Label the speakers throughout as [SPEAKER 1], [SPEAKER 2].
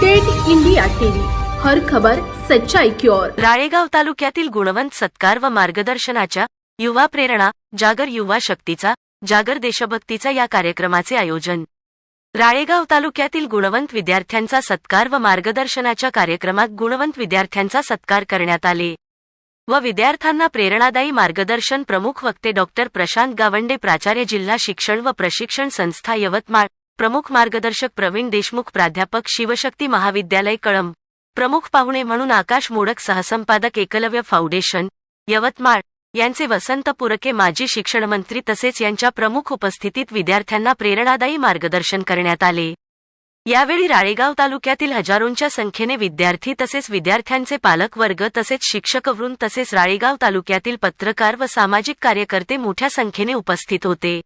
[SPEAKER 1] Date India TV, हर खबर सच्चाई की ओर।
[SPEAKER 2] राळेगाव तालुक्यातील गुणवंत सत्कार व मार्गदर्शनाच्या युवा प्रेरणा जागर युवा शक्तीचा जागर देशभक्तीचा या कार्यक्रमाचे आयोजन। राळेगाव तालुक्यातील गुणवंत विद्यार्थ्यांचा सत्कार व मार्गदर्शनाच्या कार्यक्रमात गुणवंत विद्यार्थ्यांचा सत्कार करण्यात आले व विद्यार्थ्यांना प्रेरणादायी मार्गदर्शन प्रमुख वक्ते डॉक्टर प्रशांत गावंडे प्राचार्य जिल्हा शिक्षण व प्रशिक्षण संस्था यवतमाळ, प्रमुख मार्गदर्शक प्रवीण देशमुख प्राध्यापक शिवशक्ती महाविद्यालय कळंब, प्रमुख पाहुणे म्हणून आकाश मोडक सहसंपादक एकलव्य फाउंडेशन यवतमाळ यांचे वसंत पुरके माजी शिक्षण मंत्री तसेच यांच्या प्रमुख उपस्थितीत विद्यार्थ्यांना प्रेरणादायी मार्गदर्शन करण्यात आले। यावेळी राळेगाव तालुक्यातील हजारोंच्या संख्येने विद्यार्थी तसेच विद्यार्थ्यांचे पालक वर्ग तसेच शिक्षक वृंद तसेच राळेगाव तालुक्यातील पत्रकार व सामाजिक कार्यकर्ते मोठ्या संख्येने उपस्थित होते।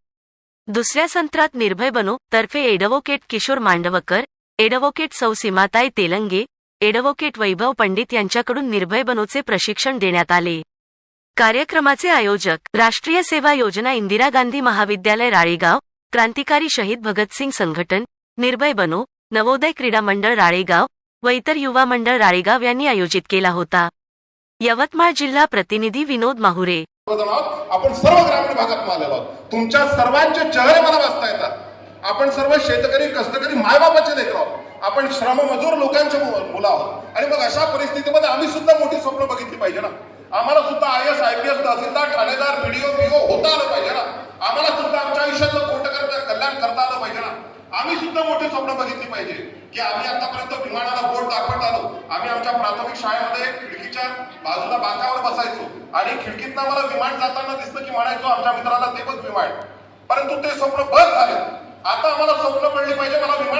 [SPEAKER 2] दुसऱ्या सत्रात निर्भय बनो तर्फे एडव्होकेट किशोर मांडवकर, एडव्होकेट सौ सीमाताई तेलंगे, एडव्होकेट वैभव पंडित यांच्याकडून निर्भय बनोचे प्रशिक्षण देण्यात आले। कार्यक्रमाचे आयोजक राष्ट्रीय सेवा योजना इंदिरा गांधी महाविद्यालय राळेगाव, क्रांतिकारी शहीद भगतसिंग संघटन, निर्भय बनो, नवोदय क्रीडा मंडळ राळेगाव व इतर युवा मंडळ राळेगाव यांनी आयोजित केला होता। यवतमाळ जिल्हा प्रतिनिधी विनोद माहुरे।
[SPEAKER 3] आपण सर्व ग्रामीण भागात आलेलो आहोत। तुमच्या सर्वांचे चेहरे मला वाचता येतात। आपण सर्व शेतकरी कष्टकरी मायबापाचे लेकरं आहोत। आपण श्रममजूर लोकांचे मुलं आहोत आणि मग अशा परिस्थितीमध्ये आम्ही सुद्धा मोठी स्वप्न बघितली पाहिजे ना। आम्हाला सुद्धा IAS IPS तहसीलदार ठाणेदार BDO PO होता आलं पाहिजे ना। आम्हाला सुद्धा आमच्या आयुष्याचं कल्याण करता आलं पाहिजे ना। आम्ही सुद्धा मोठी स्वप्न बघितली पाहिजे की आम्ही आतापर्यंत विमानाला बोट दाखवत आलो। आम्ही आमच्या प्राथमिक शाळेमध्ये खिडकीच्या बाजूला बाकावर बसायचो आणि खिडकीतनं आम्हाला विमान जाताना दिसलं की म्हणायचो आमच्या मित्राला ते बघ विमान, परंतु ते स्वप्न बंद झाले। आता आम्हाला स्वप्न पडली पाहिजे, मला विमान